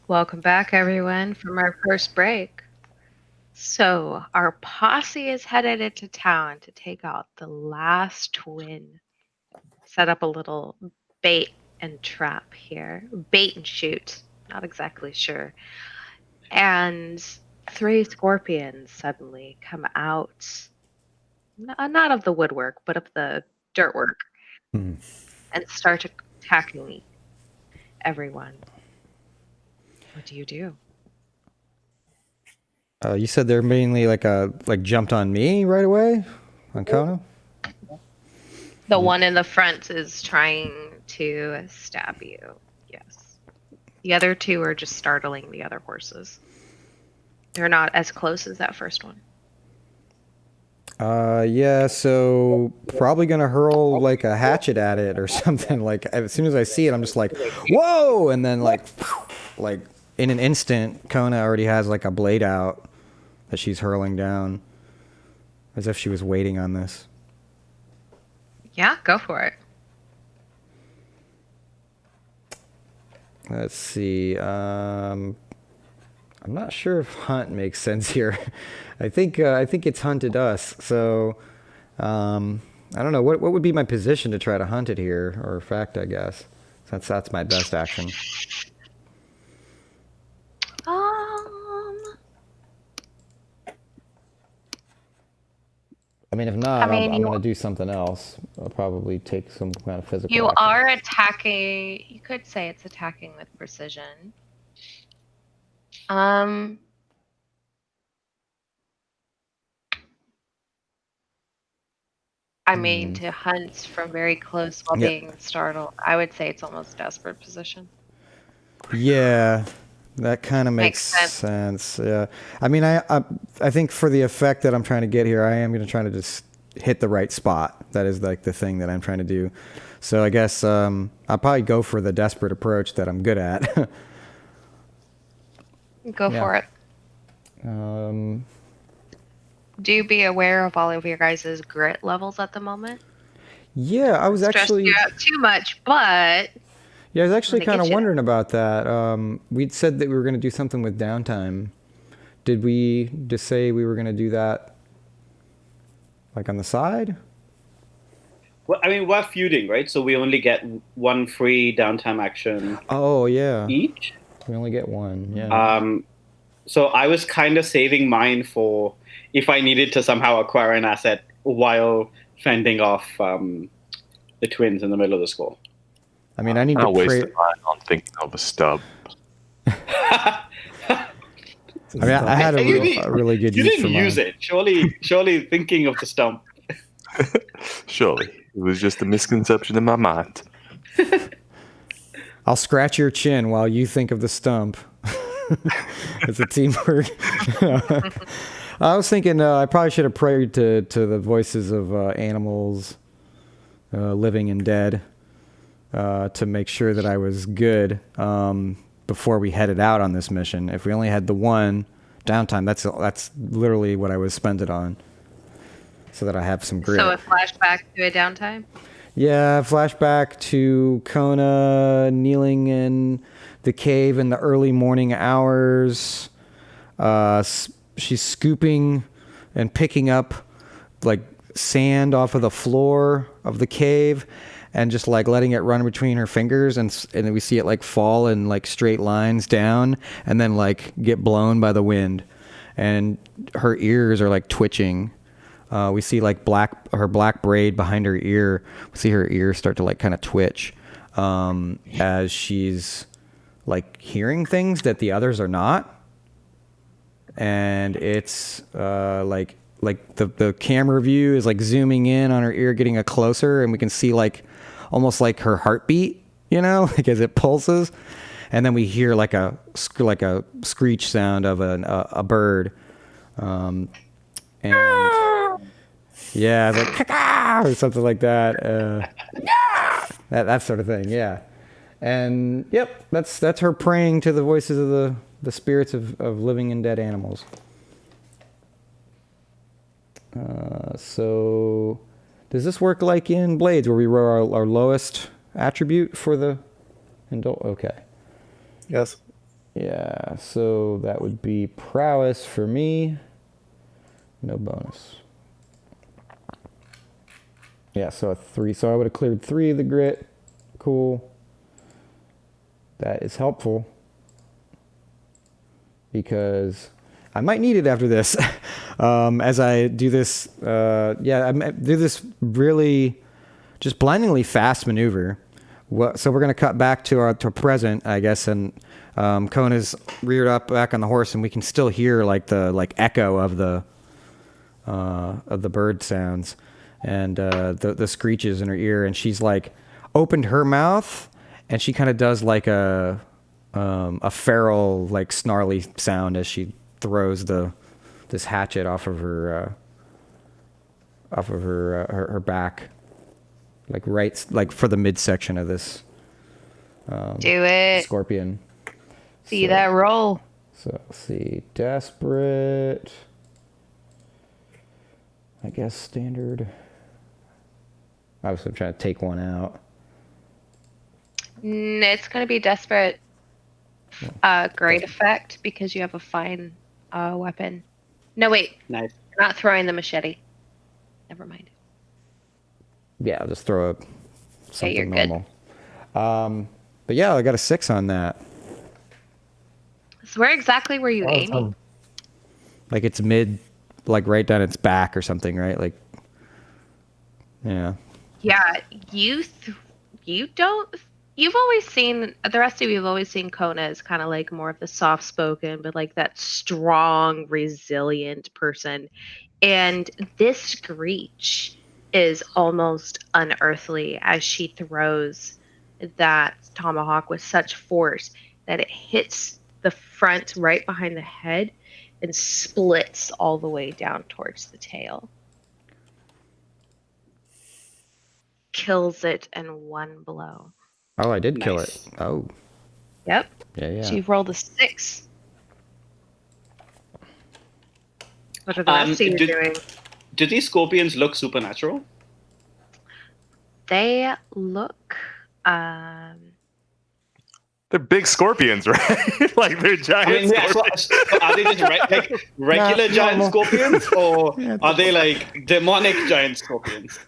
Welcome back, everyone, from our first break. So, our posse is headed into town to take out the last twin. Set up a little bait and trap here. Bait and shoot. Not exactly sure. And three scorpions suddenly come out, not of the woodwork, but of the dirt work, Hmm. and start attacking everyone. What do you do? You said they're mainly like jumped on me right away on Kona. The one in the front is trying to stab you. Yes. The other two are just startling the other horses. They're not as close as that first one. Yeah. So probably gonna hurl like a hatchet at it or something. Like as soon as I see it, I'm just like, whoa! And then like in an instant, Kona already has like a blade out that she's hurling down, as if she was waiting on this. Yeah, go for it. Let's see. I'm not sure if hunt makes sense here. I think it's hunted us. So I don't know what would be my position to try to hunt it here, or fact, I guess. Since that's my best action. Um, I mean, if not, I mean, I'm gonna do something else. I'll probably take some kind of physical you action. are attacking. You could say it's attacking with precision. Um, I mean, to hunt from very close while Yeah. being startled, I would say it's almost desperate position. Yeah, that kind of makes Makes sense. sense. Yeah, I mean, I think for the effect that I'm trying to get here, I am going to try to just hit the right spot. That is like the thing that I'm trying to do. So I guess I'll probably go for the desperate approach that I'm good at. Go Yeah. for it. Do be aware of all of your guys' grit levels at the moment. Yeah, I was Stress actually you out too much, but yeah, I was actually gonna kind get of you. wondering about that. We'd said that we were going to do something with downtime. Did we just say we were going to do that like on the side? Well, I mean, we're feuding, right? So we only get one free downtime action Oh yeah, each. we only get one. Yeah. So I was kind of saving mine for if I needed to somehow acquire an asset while fending off the twins in the middle of the score. I mean, I need to I'll waste pray. mine on thinking of a stub. I mean, I had a really good You use for didn't use mine. it. Surely thinking of the stump. Surely. It was just a misconception in my mind. I'll scratch your chin while you think of the stump. It's a teamwork. I was thinking I probably should have prayed to the voices of animals, living and dead, to make sure that I was good before we headed out on this mission. If we only had the one downtime, that's literally what I would spend it on, so that I have some grit. So a flashback to a downtime. Yeah, flashback to Kona kneeling in the cave in the early morning hours. She's scooping and picking up like sand off of the floor of the cave and just like letting it run between her fingers, and then we see it like fall in like straight lines down and then like get blown by the wind, and her ears are like twitching. We see like her black braid behind her ear. We see her ear start to like kind of twitch as she's like hearing things that the others are not. And it's like the camera view is like zooming in on her ear, getting a closer, and we can see like almost like her heartbeat, like as it pulses. And then we hear like a screech sound of a bird. And yeah, it's like "Caw-caw," or something like that. That sort of thing. Yeah. And yep, that's her praying to the voices of the spirits of living and dead animals. So does this work like in Blades, where we roll our lowest attribute for the indult? Okay. Yes. Yeah, so that would be prowess for me. No bonus. Yeah, so a 3. So I would have cleared 3 of the grit. Cool. That is helpful. Because I might need it after this. As I do this, I do this really just blindingly fast maneuver. So we're going to cut back to present, I guess, and Kona's reared up back on the horse, and we can still hear the echo of the bird sounds and the screeches in her ear, and she's like opened her mouth, and she kind of does like a feral, like snarly sound as she throws this hatchet off of her back, like for the midsection of this Do it. scorpion. See that roll. So let's see, desperate. I guess standard. Obviously, I'm trying to take one out. It's going to be desperate. Great effect because you have a fine weapon. No, wait. Nice. You're not throwing the machete. Never mind. Yeah, I'll just throw something you're good. normal. But yeah, I got a 6 on that. So where exactly were you aiming? Like it's mid, like right down its back or something, right? Like, yeah. Yeah, you don't. You've always seen the rest of you've always seen Kona as kind of like more of the soft-spoken, but like that strong, resilient person. And this screech is almost unearthly as she throws that tomahawk with such force that it hits the front right behind the head and splits all the way down towards the tail. Kills it in one blow. Oh, I did kill it. Nice. Oh, Yep. yeah. So you've rolled a 6. What are the rest of you doing? Do these scorpions look supernatural? They look They're big scorpions, right? Like they're giant scorpions. So are they just regular giant scorpions, or are they like demonic giant scorpions?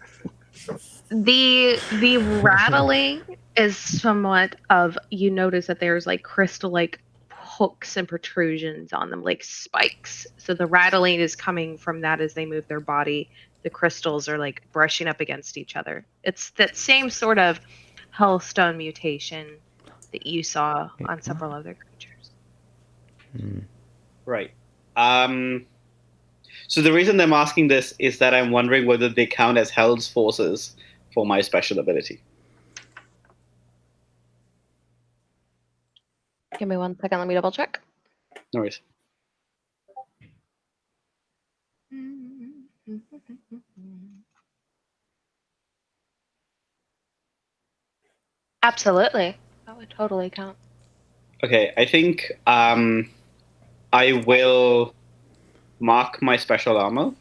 the rattling is somewhat of, you notice that there's like crystal like hooks and protrusions on them, like spikes. So the rattling is coming from that as they move their body. The crystals are like brushing up against each other. It's that same sort of Hellstone mutation that you saw on several other creatures. Right. So the reason I'm asking this is that I'm wondering whether they count as Hell's forces for my special ability. Give me 1 second. Let me double check. No worries. Absolutely. That would totally count. Okay, I think I will mark my special armor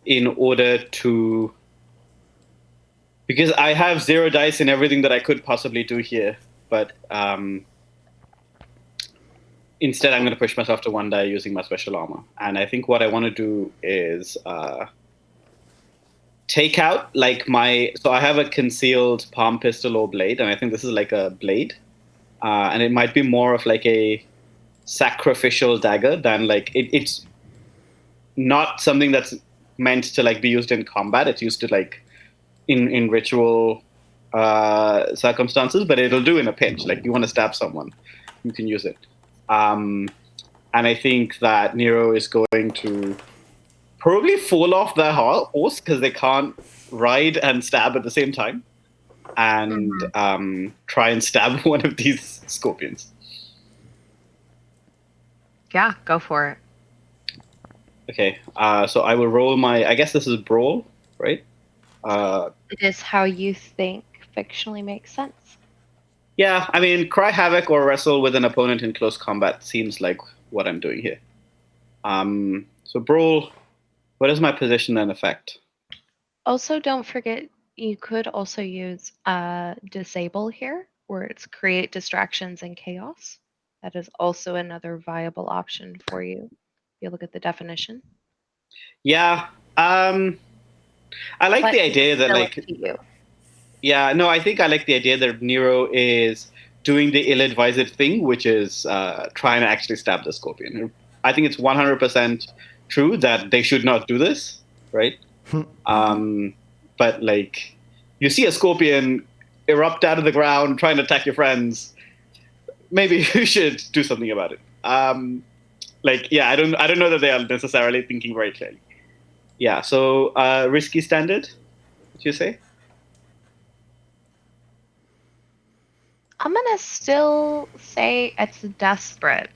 in order to... Because I have 0 dice in everything that I could possibly do here, but instead I'm going to push myself to 1 die using my special armor. And I think what I want to do is take out like my... So I have a concealed palm pistol or blade, and I think this is like a blade. And it might be more of like a sacrificial dagger than like... It's not something that's meant to like be used in combat. It's used to like in ritual circumstances, but it'll do in a pinch. Like you want to stab someone, you can use it. And I think that Nero is going to probably fall off their horse because they can't ride and stab at the same time, and try and stab one of these scorpions. Yeah, go for it. Okay, so I will roll my... I guess this is brawl, right? It is how you think fictionally makes sense. Yeah, I mean, cry havoc or wrestle with an opponent in close combat seems like what I'm doing here. So brawl, what is my position and effect? Also, don't forget, you could also use disable here or it's create distractions and chaos. That is also another viable option for you. If you look at the definition. Yeah. I like But the idea that, still like, up to you. yeah, no, I think I like the idea that Nero is doing the ill-advised thing, which is trying to actually stab the scorpion. I think it's 100% true that they should not do this, right? But, like, you see a scorpion erupt out of the ground trying to attack your friends, maybe you should do something about it. Like, yeah, I don't know that they are necessarily thinking very clearly. Yeah, so risky standard, would you say? I'm gonna still say it's desperate.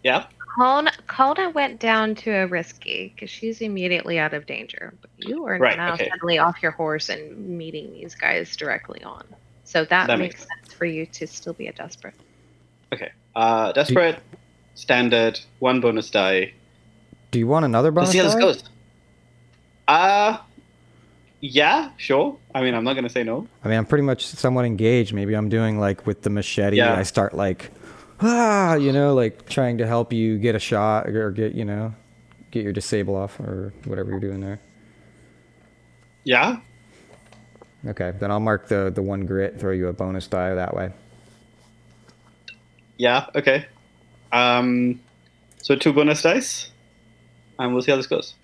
Yeah. Kona went down to a risky because she's immediately out of danger. But you are Right, now okay. suddenly off your horse and meeting these guys directly on. So that makes sense for you to still be a desperate. Okay. Desperate, standard, 1 bonus die. Do you want another bonus Let's see how die? this goes. Yeah, sure. I mean, I'm not gonna say no. I mean, I'm pretty much somewhat engaged. Maybe I'm doing like with the machete. Yeah. I start like, like trying to help you get a shot or get your disable off or whatever you're doing there. Yeah. Okay, then I'll mark the 1 grit, throw you a bonus die that way. Yeah. Okay. So 2 bonus dice, and we'll see how this goes.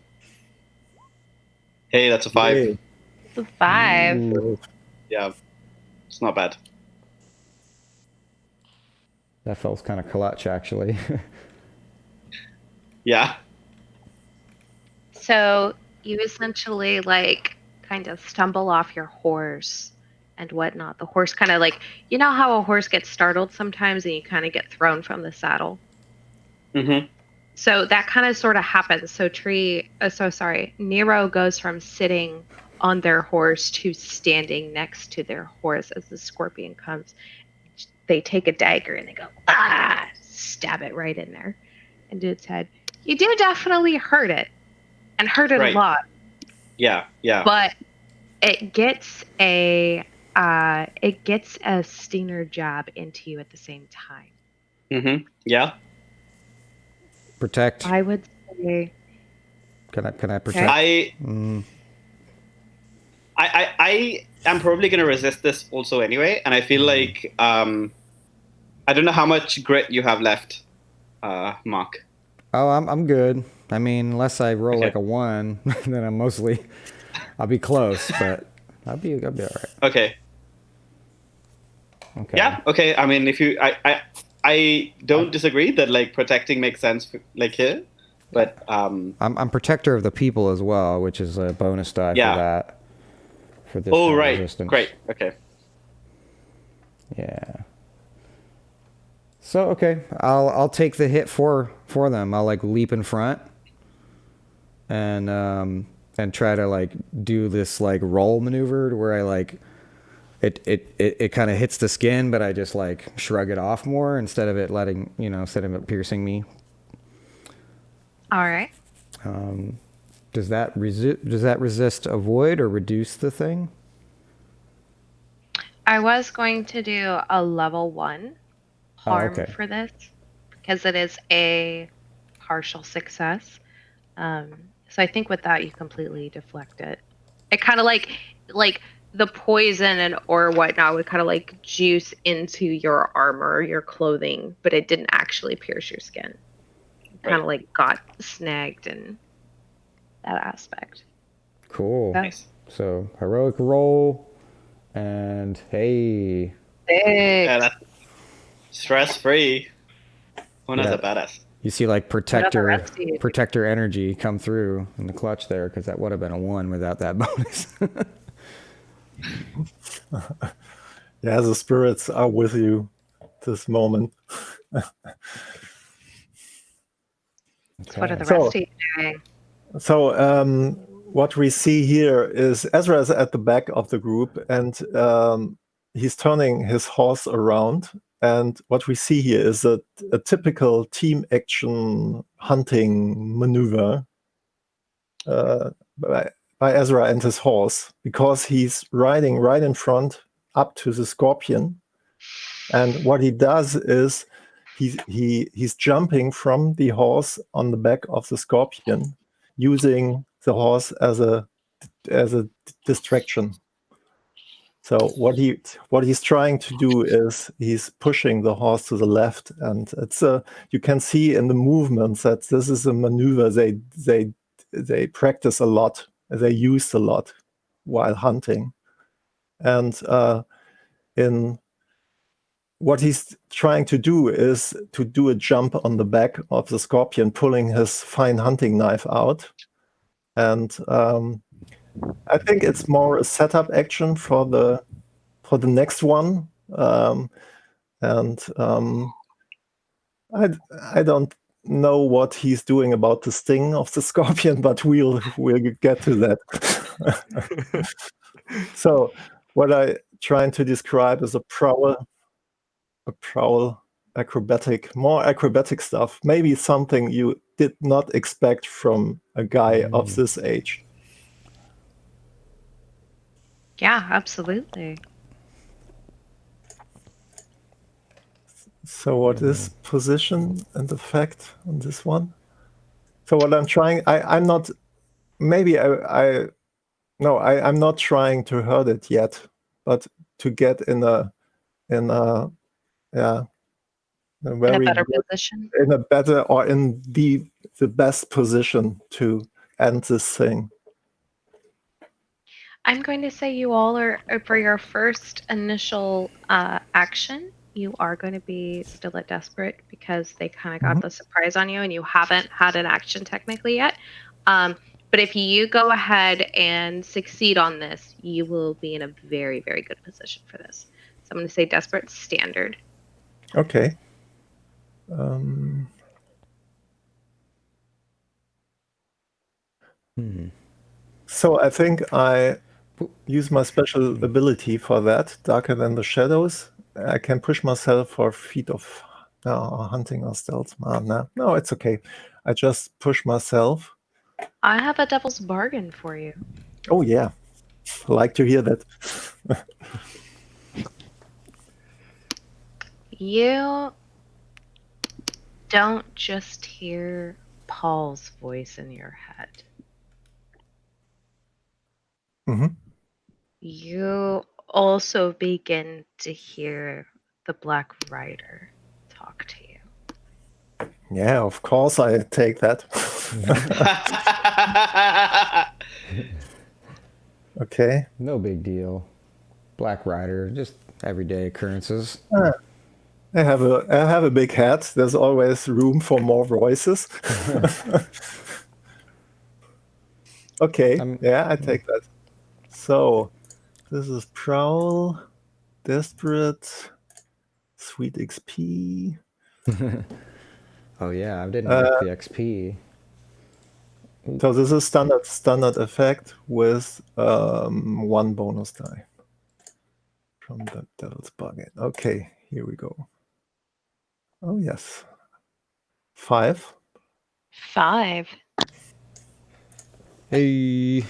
Hey, that's a 5. Yay. It's a 5. Ooh. Yeah, it's not bad. That felt kind of clutch, actually. Yeah. So you essentially like kind of stumble off your horse and whatnot. The horse kind of like, you know how a horse gets startled sometimes and you kind of get thrown from the saddle? Mm-hmm. So that kind of sort of happens. So Nero goes from sitting on their horse to standing next to their horse as the scorpion comes. They take a dagger and they go, stab it right in there into its head. You do definitely hurt it, and hurt it Right. a lot. Yeah. Yeah. But it gets a stinger jab into you at the same time. Mm-hmm. Yeah. Protect. I would say Can I protect? I Mm, am probably gonna resist this also anyway, and I feel like I don't know how much grit you have left, Mark. oh, I'm good. I mean, unless I roll Okay. like a 1, then I'll be close, but I'll be all right. Okay. Okay. Yeah. Okay. I mean, if you, I don't disagree that like protecting makes sense, like here, but I'm protector of the people as well, which is a bonus die Yeah. for that. For this oh kind of right, resistance. great. Okay. Yeah. So okay, I'll take the hit for them. I'll like leap in front and try to like do this like roll maneuver where I like it kind of hits the skin, but I just like shrug it off more instead of it piercing me. all right. Does that resist avoid or reduce the thing? I was going to do a level 1 harm okay. for this because it is a partial success. So I think with that you completely deflect it. It kind of like the poison or whatnot would kind of like juice into your armor, your clothing, but it didn't actually pierce your skin. It kind of like got snagged in that aspect. Cool. Okay. Nice. So heroic roll, and hey. Yeah, that's stress-free. Kona's Yeah. a badass. You see like Whatever, rusty. protector energy come through in the clutch there, because that would have been a 1 without that bonus. Yeah, the spirits are with you this moment. What are the So- rest of you doing? So what we see here is Ezra is at the back of the group, and he's turning his horse around. And what we see here is a typical team action hunting maneuver by Ezra and his horse, because he's riding right in front up to the scorpion, And what he does is he's jumping from the horse on the back of the scorpion, using the horse as a distraction. So what he's trying to do is he's pushing the horse to the left, and it's you can see in the movements that this is a maneuver they practice a lot, they use a lot while hunting, and in what he's trying to do is to do a jump on the back of the scorpion, pulling his fine hunting knife out. And I think it's more a setup action for the next one. I don't know what he's doing about the sting of the scorpion, but we'll get to that. So what I trying to describe is a prowl acrobatic, more acrobatic stuff. Maybe something you did not expect from a guy of this age. Yeah, absolutely. So what is position and effect on this one? So what I'm trying, I'm not, maybe I'm not trying to hurt it yet, but to get in a very better good, position. in a better, or in the best position to end this thing. I'm going to say you all are for your first initial action. You are going to be still at desperate because they kind of got the surprise on you, and you haven't had an action technically yet. But if you go ahead and succeed on this, you will be in a very, very good position for this. So I'm going to say desperate standard. Okay. So I think I use my special ability for that, Darker Than the Shadows. I can push myself for feat of hunting or stealth. No, it's okay. I just push myself. I have a devil's bargain for you. Oh yeah, I like to hear that. You don't just hear Paul's voice in your head. You also begin to hear the Black Rider talk to you. Yeah, of course I take that. Okay. No big deal. Black Rider, just everyday occurrences. I have a big head. There's always room for more voices. Okay. Yeah, I take that. So this is Prowl, Desperate, Sweet XP. Oh yeah, I didn't get the XP. So this is standard effect with 1 bonus die from the Devil's Bargain. Okay, here we go. Oh yes, 5. 5. Hey.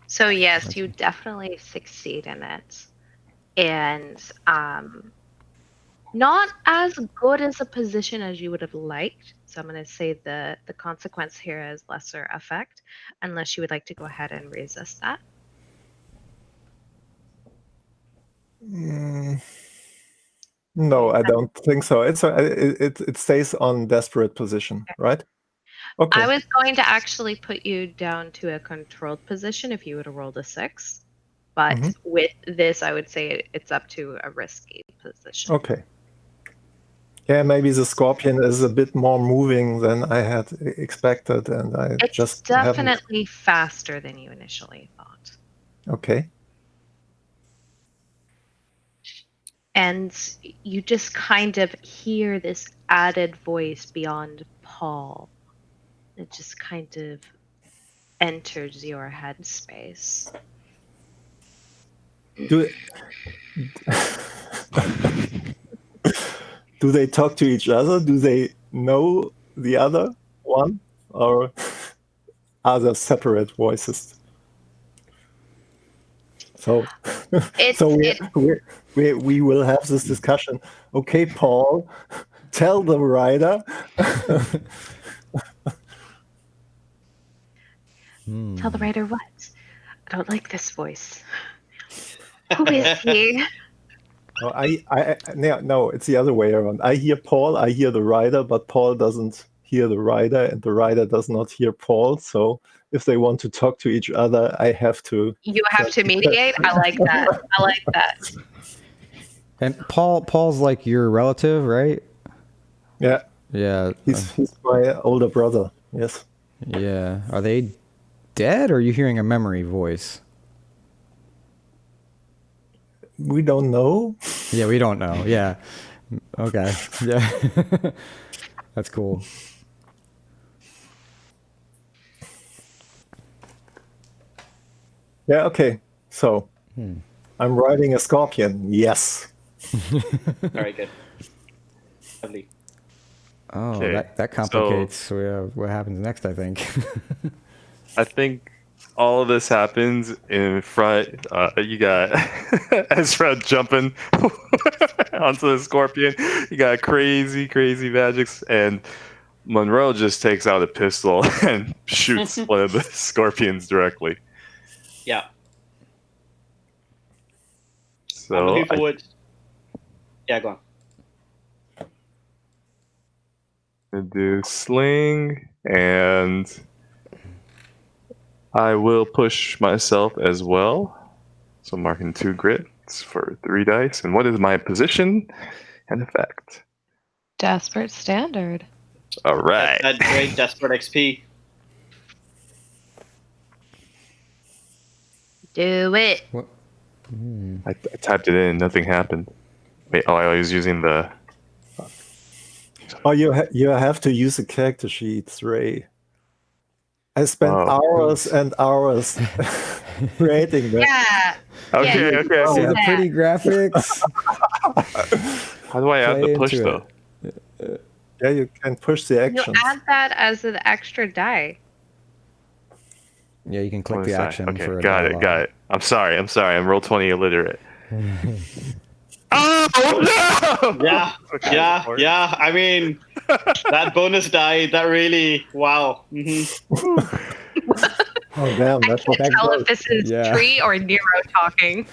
So yes, you definitely succeed in it. And not as good as a position as you would have liked. So I'm going to say the consequence here is lesser effect, unless you would like to go ahead and resist that. No, I don't think so. It stays on desperate position, right? Okay. I was going to actually put you down to a controlled position if you would have rolled a 6. But with this, I would say it's up to a risky position. Okay. Yeah, maybe the scorpion is a bit more moving than I had expected, and it's definitely faster than you initially thought. Okay. And you just kind of hear this added voice beyond Paul. It just kind of enters your headspace. Do they talk to each other? Do they know the other one? Or are there separate voices? So, It's so it. we will have this discussion. Okay, Paul, tell the rider. Tell the writer what? I don't like this voice. Who is he? No, no, it's the other way around. I hear Paul, I hear the rider, but Paul doesn't hear the rider, and the rider does not hear Paul. So if they want to talk to each other, I have to. You have to mediate. I like that. I like that. And Paul's like your relative, right? Yeah, Yeah. he's my older brother. Yes. Yeah. Are they dead, or are you hearing a memory voice? We don't know. Yeah, we don't know. Yeah. Okay. Yeah. That's cool. Yeah. Okay. So I'm riding a scorpion. Yes. Very good. Lovely. Oh, Okay, that complicates what happens next, I think. I think all of this happens in front. You got Ezra jumping onto the scorpion. You got crazy magics, and Munroe just takes out a pistol and shoots one of the scorpions directly. Yeah. So I'm looking forward. Yeah, go on. I do sling, and I will push myself as well. So marking 2 grits for 3 dice. And what is my position and effect? Desperate standard. All right. That great desperate XP. Do it. What? I typed it in. Nothing happened. Wait. Oh, I was using the. Oh, you have to use the character sheets, Ray. I spent Oh, hours and hours creating them. Yeah. Okay. Yeah, Okay. See Okay. the pretty graphics? How do I add Play the push into though? Yeah, you can push the You actions. add that as an extra die. Yeah, you can click What the is that? action Okay. for a Got dialogue. it. I'm sorry. I'm Roll20 illiterate. Oh no! Yeah. Okay. Yeah. I mean, that bonus die, that really, wow. Oh damn, I that's what can't tell if this is Yeah. Tree or Nero talking.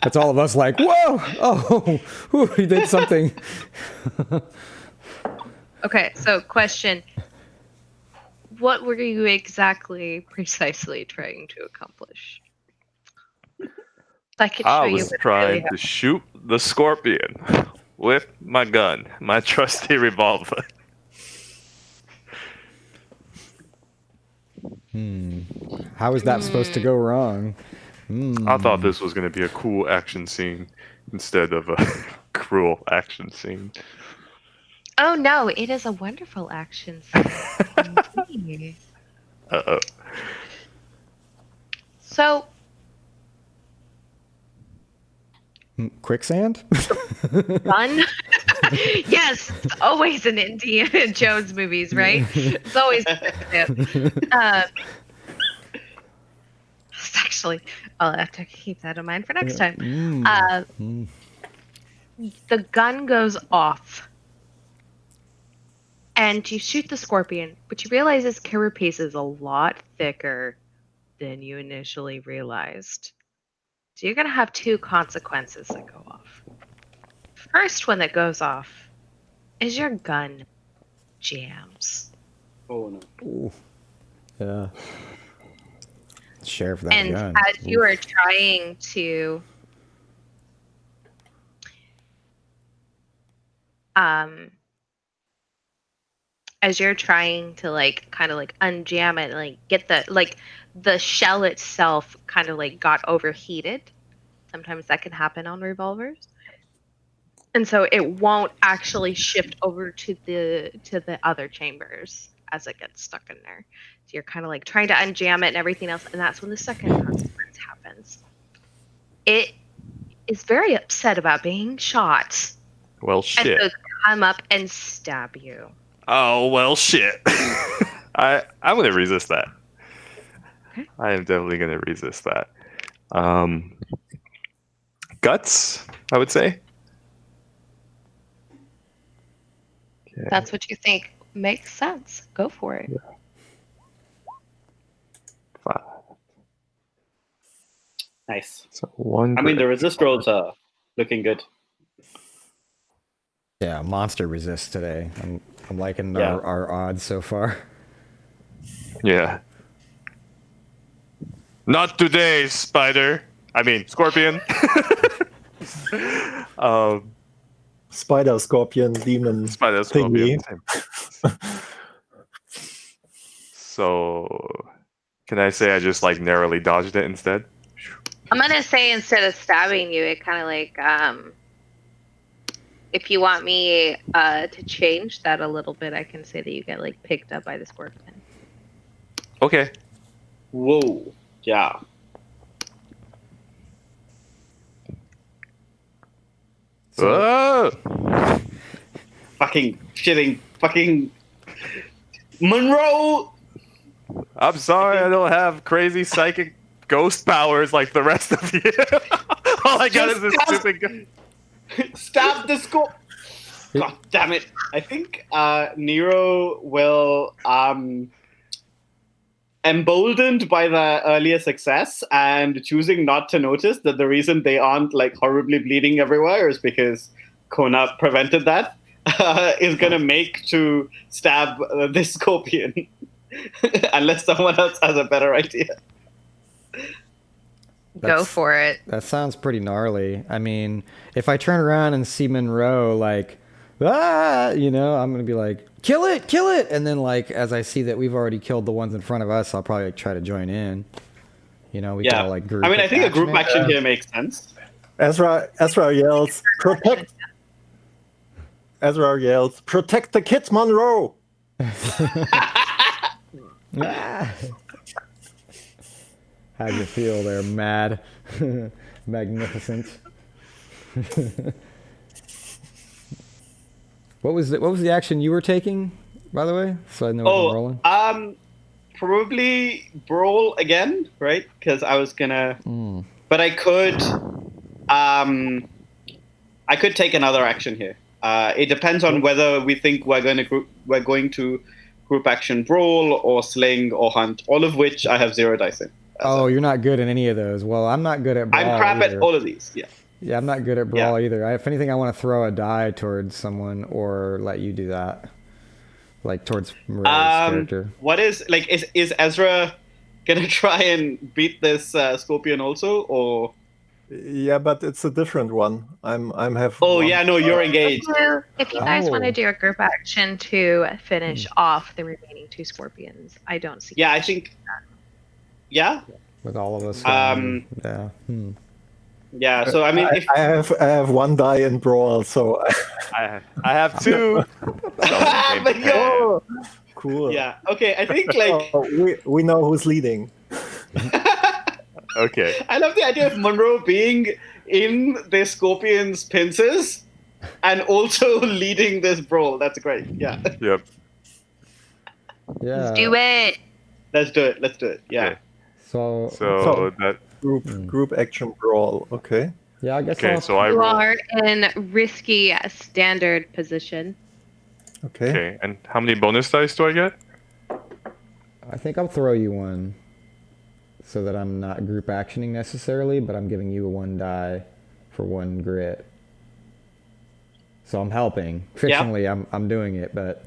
That's all of us like, whoa! Oh, whew, he did something. Okay, so question. What were you exactly precisely trying to accomplish? I could show I you was what it trying really to happened. shoot the scorpion with my gun, my trusty revolver. How is that supposed to go wrong? I thought this was going to be a cool action scene instead of a cruel action scene. Oh no, it is a wonderful action scene. Uh-oh. So, Quicksand? fun. Yes, it's always in Indiana Jones movies, right? It's always actually, I'll have to keep that in mind for next time. The gun goes off, and you shoot the scorpion, but you realize this carapace is a lot thicker than you initially realized. So you're going to have 2 consequences that go off. First one that goes off is your gun jams. Oh, no. Ooh. Yeah. Sheriff that And gun. as you are trying to like kind of like unjam it, like get the shell itself kind of like got overheated. Sometimes that can happen on revolvers. And so it won't actually shift over to the other chambers as it gets stuck in there. So you're kind of like trying to unjam it and everything else, and that's when the second consequence happens. It is very upset about being shot. Well, And shit. so come up and stab you. Oh, well, shit. I'm going to resist that. I am definitely going to resist that. Guts, I would say. Okay. That's what you think makes sense. Go for it. 5. Nice. So 1. I mean, the resist rolls are looking good. Yeah, monster resist today. I'm liking Yeah. our odds so far. Yeah. Not today, spider. I mean, scorpion. Spider, scorpion, demon. Spider, thingy. scorpion. So, can I say I just like narrowly dodged it instead? I'm gonna say instead of stabbing you, it kind of like if you want me to change that a little bit, I can say that you get like picked up by the scorpion. Okay. Whoa. Yeah. Whoa! Fucking shitting. Fucking Munroe. I'm sorry, I don't have crazy psychic ghost powers like the rest of you. All I got is this stupid gun. Stab the scorpion. God damn it. I think Nero will, emboldened by the earlier success and choosing not to notice that the reason they aren't like horribly bleeding everywhere is because Kona prevented that, is going to make to stab this scorpion. Unless someone else has a better idea. Go for it. That sounds pretty gnarly. I mean, if I turn around and see Munroe like, I'm gonna be like, kill it, and then like as I see that we've already killed the ones in front of us, I'll probably like, try to join in. We can all like group. I mean, I think a group it. action here makes sense. Ezra yells, protect. Ezra yells, protect the kids, Munroe. How'd you feel there, Mad? Magnificent. What was the action you were taking, by the way? So I know what I'm rolling. Probably brawl again, right? Because I was gonna, but I could take another action here. It depends on whether we think we're going to group action brawl or sling or hunt, all of which I have 0 dice in. Oh, you're not good at any of those. Well, I'm not good at brawl. I'm crap either. at all of these. Yeah. Yeah, I'm not good at brawl either. If anything, I want to throw a die towards someone or let you do that, like towards Maria's character. What is like? Is Ezra gonna try and beat this scorpion also, or? Yeah, but it's a different one. I'm have. Oh one. yeah, no, you're engaged. If you guys want to do a group action to finish off the remaining 2 scorpions, I don't see. Yeah, I think. Yeah. With all of us. Yeah. Yeah. So I mean, I have 1 die in brawl, so. I have 2. But yo, cool. yeah. Okay. I think like we know who's leading. Okay. I love the idea of Munroe being in the scorpion's pincers and also leading this brawl. That's great. Yeah. Yep. Yeah. Let's do it. Let's do it. Yeah. Okay. So that. Group action brawl. Okay. Yeah, I guess. Okay. So I You roll. are in risky standard position. Okay. Okay. And how many bonus dice do I get? I think I'll throw you one, so that I'm not group actioning necessarily, but I'm giving you a 1 die for 1 grit. So I'm helping. Fictionally, I'm doing it, but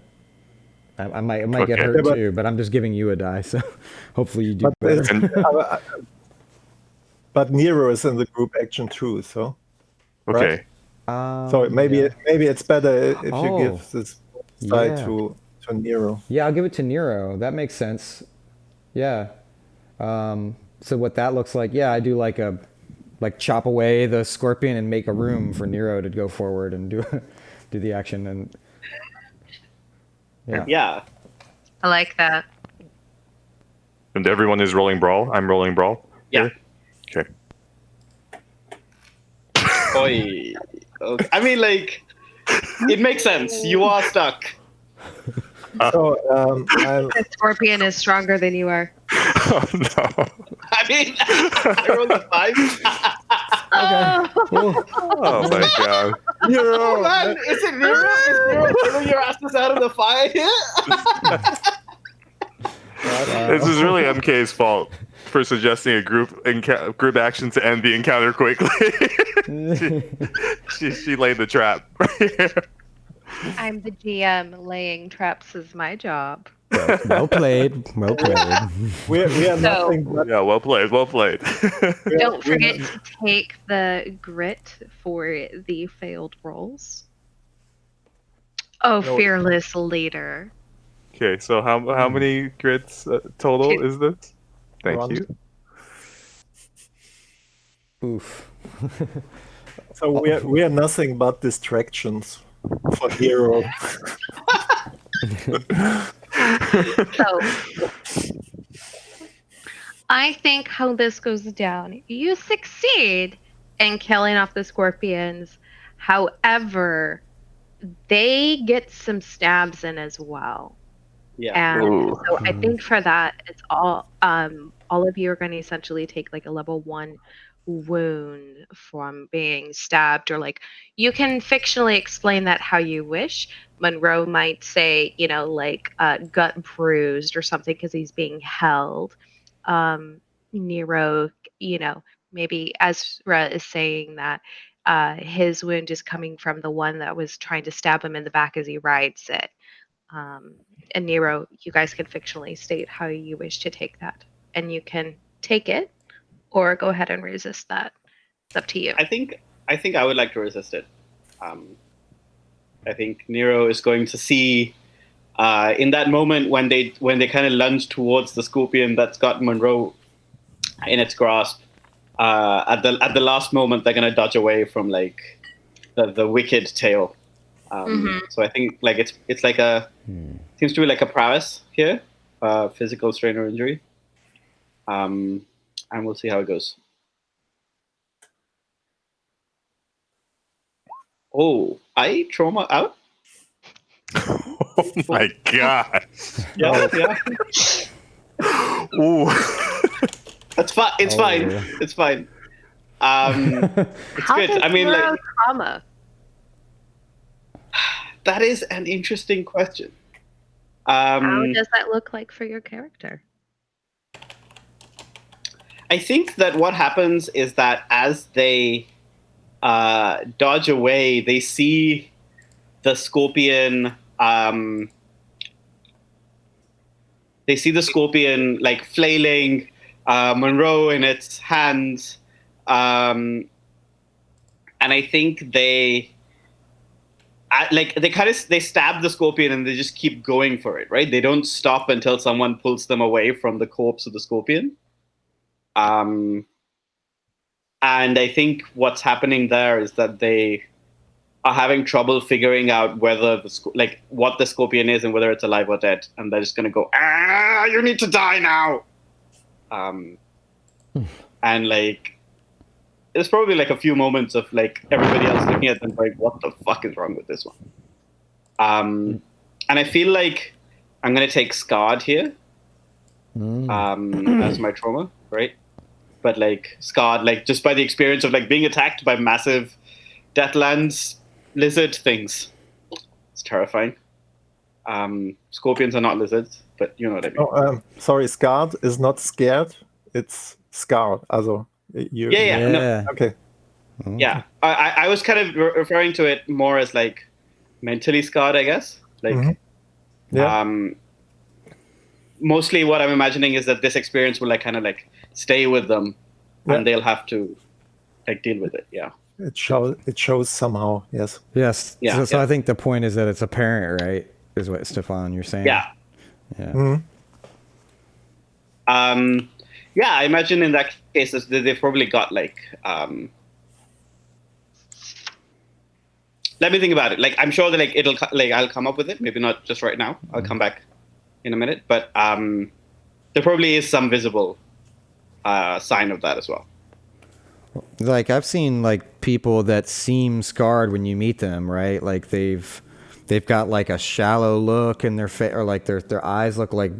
I might get Okay. hurt too. But I'm just giving you a die, so hopefully you do But, better. but Nero is in the group action too, so. Okay. So maybe it's better if you Oh, give this die yeah. to Nero. Yeah, I'll give it to Nero. That makes sense. Yeah. So what that looks like, I do like chop away the scorpion and make a room for Nero to go forward and do the action and Yeah. I like that. And everyone is rolling brawl. I'm rolling brawl. Yeah. Okay. Oi. Okay. I mean, like, it makes sense. You are stuck. So The scorpion is stronger than you are. Oh no. I mean, I rolled a 5. Oh, Oh my god. Oh Nero! man, is it Nero? Is Nero pulling your asses out of the fire here? This is really MK's fault for suggesting a group action to end the encounter quickly. she laid the trap. I'm the GM. Laying traps is my job. Well played. Well played. We are So- nothing but Yeah, well played. Well played. Don't forget to take the grit for the failed rolls. Oh, No. fearless leader. Okay, so how many grits total 2. is this? Thank Around you. Oof. So we are nothing but distractions for Nero. So, I think how this goes down, you succeed in killing off the scorpions. However, they get some stabs in as well. Yeah. And Ooh. so I think for that, it's all of you are going to essentially take like a level 1 wound from being stabbed, or like you can fictionally explain that how you wish. Munroe might say, like gut bruised or something because he's being held. Nero, maybe Ezra is saying that his wound is coming from the one that was trying to stab him in the back as he rides it. And Nero, you guys can fictionally state how you wish to take that, and you can take it or go ahead and resist that. It's up to you. I think I would like to resist it. I think Nero is going to see in that moment when they kind of lunge towards the scorpion that's got Munroe in its grasp. At the last moment, they're going to dodge away from like the wicked tail. So I think like it's like seems to be like a prowess here, physical strain or injury. And we'll see how it goes. Oh, I trauma out? Oh my god. Yeah, yeah. Ooh. That's fine. It's fine. Oh. It's fine. It's How good. does I mean, Nero like, trauma? that is an interesting question. How does that look like for your character? I think that what happens is that as they dodge away, they see the scorpion. They see the scorpion like flailing, Munroe in its hands, and I think they stab the scorpion and they just keep going for it. Right? They don't stop until someone pulls them away from the corpse of the scorpion. And I think what's happening there is that they are having trouble figuring out whether what the scorpion is and whether it's alive or dead, and they're just gonna go, you need to die now. And like, there's probably like a few moments of like everybody else looking at them like, what the fuck is wrong with this one? And I feel like I'm gonna take Scarred here as my trauma, right? But like Scarred, like just by the experience of like being attacked by massive Deathlands lizard things. It's terrifying. Scorpions are not lizards, but you know what I mean. Oh, sorry, scarred is not scared. It's scarred. Also, you. Yeah. No, Okay. yeah. I was kind of referring to it more as like mentally scarred, I guess. Like, Yeah. mostly what I'm imagining is that this experience will like kind of like stay with them, and they'll have to like deal with it. Yeah. It shows somehow. Yes. Yes. Yeah, So yeah. I think the point is that it's apparent, right? Is what Stefan you're saying? Yeah. Yeah. Yeah, I imagine in that case they've probably got like. Let me think about it. Like, I'm sure that like I'll come up with it. Maybe not just right now. I'll come back in a minute. But there probably is some visible sign of that as well. Like I've seen like people that seem scarred when you meet them, right? Like they've got like a shallow look in their face, or like their eyes look like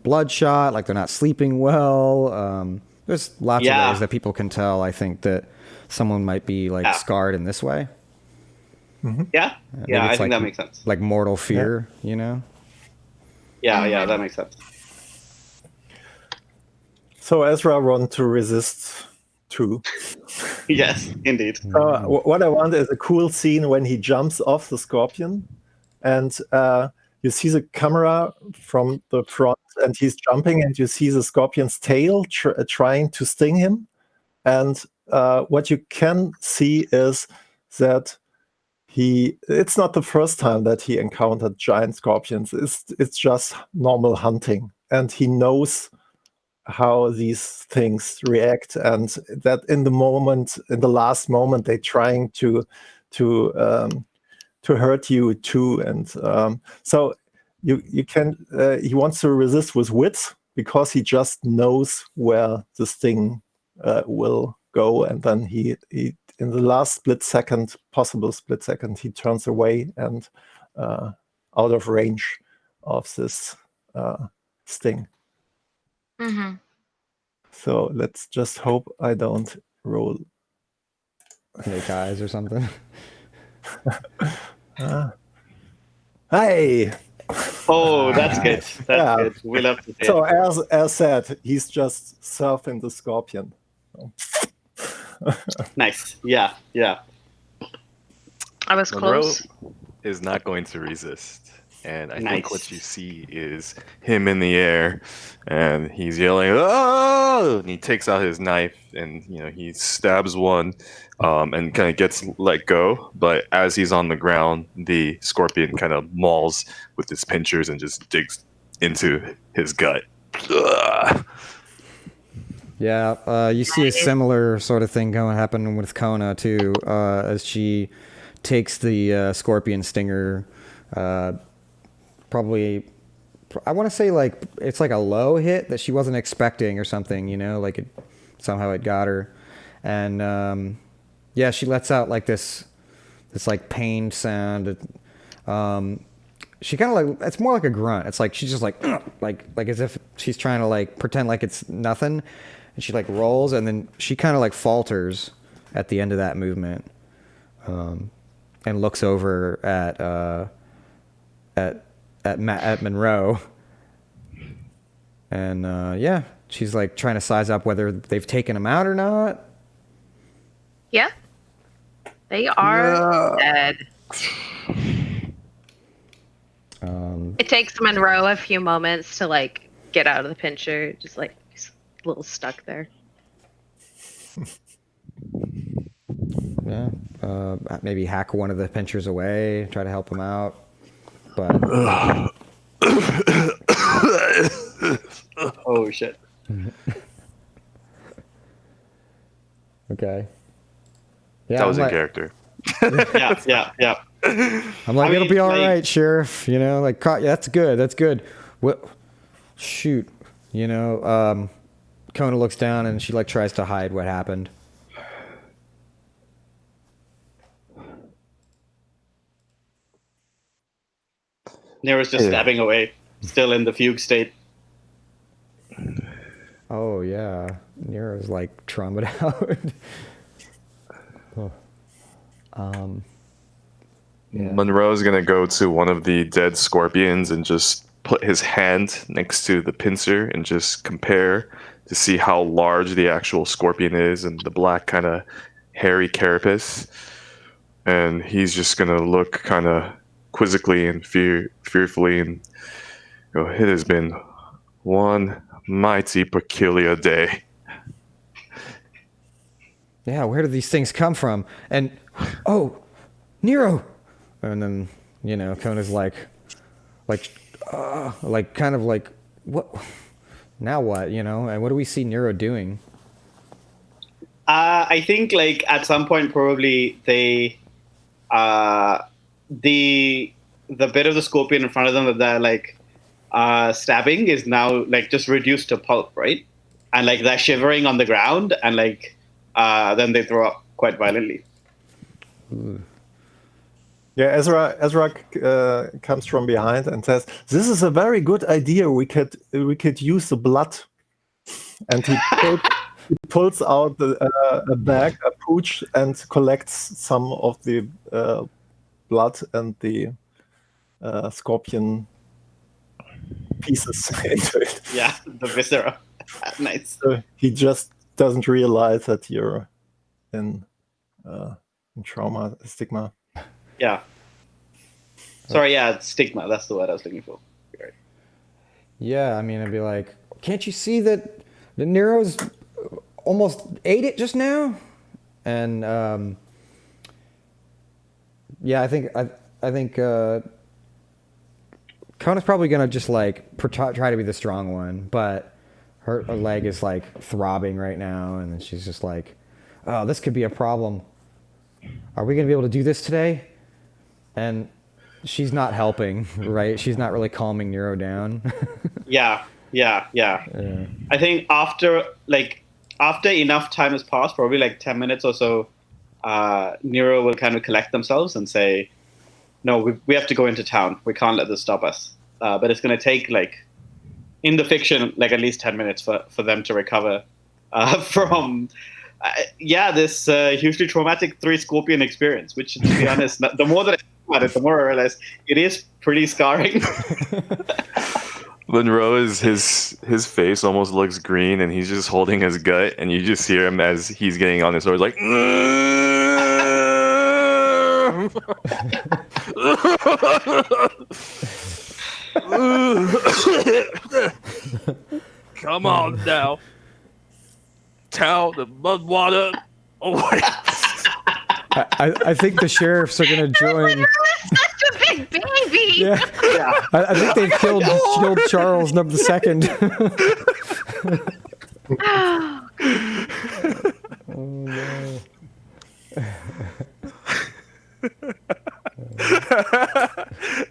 bloodshot, like they're not sleeping well. There's lots of Yeah. ways that people can tell, I think, that someone might be like Yeah. scarred in this way. Yeah, Maybe yeah, I it's think like, that makes sense. like mortal fear, you know? Yeah, that makes sense. So Ezra want to resist too. Yes, indeed. What I want is a cool scene when he jumps off the scorpion, and you see the camera from the front, and he's jumping, and you see the scorpion's tail trying to sting him. And what you can see is that it's not the first time that he encountered giant scorpions. It's just normal hunting, and he knows how these things react, and that in the last moment, they're trying to hurt you too. And so you can he wants to resist with wits, because he just knows where the sting will go, and then he in the last possible split second, he turns away and out of range of this sting. Mm-hmm. So let's just hope I don't roll. Make eyes or something. Hey! Oh, that's good. That's Yeah. good. We love to see So it. as said, he's just surfing the scorpion. Nice. Yeah. I was Monroe close. is not going to resist. And I think Nice. what you see is him in the air, and he's yelling, "Oh!" And he takes out his knife, and he stabs one, and kind of gets let go. But as he's on the ground, the scorpion kind of mauls with its pinchers and just digs into his gut. Ugh. Yeah, you see a similar sort of thing happen with Kona too, as she takes the scorpion stinger. Probably, I want to say like it's like a low hit that she wasn't expecting or something, like somehow it got her, and yeah, she lets out like this like pained sound. She kind of like, it's more like a grunt. It's like she's just like as if she's trying to like pretend like it's nothing, and she like rolls, and then she kind of like falters at the end of that movement, and looks over at Munroe, and yeah, she's like trying to size up whether they've taken him out or not. Yeah. They are dead. It takes Monroe a few moments to like get out of the pincher, just like he's a little stuck there. Yeah, maybe hack one of the pinchers away, try to help him out, but Oh shit. okay. Yeah, That was I'm in like, character. Yeah. I'm like, I it'll mean, be all like- right, Sheriff. Like, that's good. What? Shoot, Kona looks down and she like tries to hide what happened. Nero's just Yeah. stabbing away, still in the fugue state. Oh yeah, Nero's like trummed out. Yeah. Monroe's gonna go to one of the dead scorpions and just put his hand next to the pincer and just compare to see how large the actual scorpion is and the black kind of hairy carapace. And he's just gonna look kind of quizzically and fearfully and go, "It has been one mighty peculiar day." Yeah, where do these things come from? And oh, Nero. And then Kona's like kind of like, what? Now what? And what do we see Nero doing? I think like at some point probably they the bit of the scorpion in front of them that they're like stabbing is now like just reduced to pulp, right? And like they're shivering on the ground, and like then they throw up quite violently. Yeah, Ezra comes from behind and says, "This is a very good idea. We could use the blood." And he pulls out a bag, a pouch, and collects some of the blood and the scorpion pieces into it. Yeah, the viscera. Nice. So he just doesn't realize that you're in trauma, stigma. Yeah. Sorry, yeah, it's stigma. That's the word I was looking for. Right. Yeah, I mean, I'd be like, can't you see that the Nero's almost ate it just now? And yeah, I think Kona's probably gonna just like try to be the strong one, but her leg is like throbbing right now, and then she's just like, oh, this could be a problem. Are we gonna be able to do this today? And she's not helping, right? She's not really calming Nero down. Yeah. I think after enough time has passed, probably like 10 minutes or so, Nero will kind of collect themselves and say, no, we have to go into town. We can't let this stop us. But it's going to take, like, in the fiction, like at least 10 minutes for them to recover from, this hugely traumatic 3 scorpion experience, which, to be honest, the more that I think about it, the more I realize it is pretty scarring. Munroe is his face almost looks green, and he's just holding his gut, and you just hear him as he's getting on his sword, like. Come on now, towel the mud water. Away. I think the sheriffs are gonna join. Such a big baby. Yeah. I think they've killed Charles II. Oh no.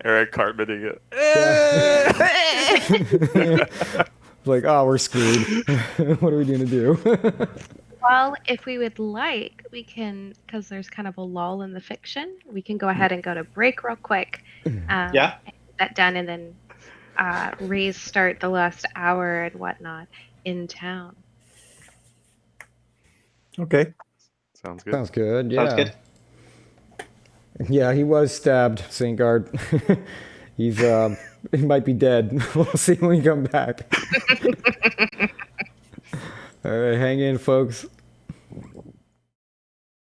Eric Cartmaning it. Like, oh, we're screwed. What are we going to do? Well, if we would like, we can, because there's kind of a lull in the fiction, we can go ahead and go to break real quick. Yeah. Get that done, and then restart the last hour and whatnot in town. Okay. Sounds good. Sounds good. Yeah. Sounds good. Yeah, he was stabbed, Saint Guard. He's he might be dead. We'll see when we come back. All right, hang in, folks.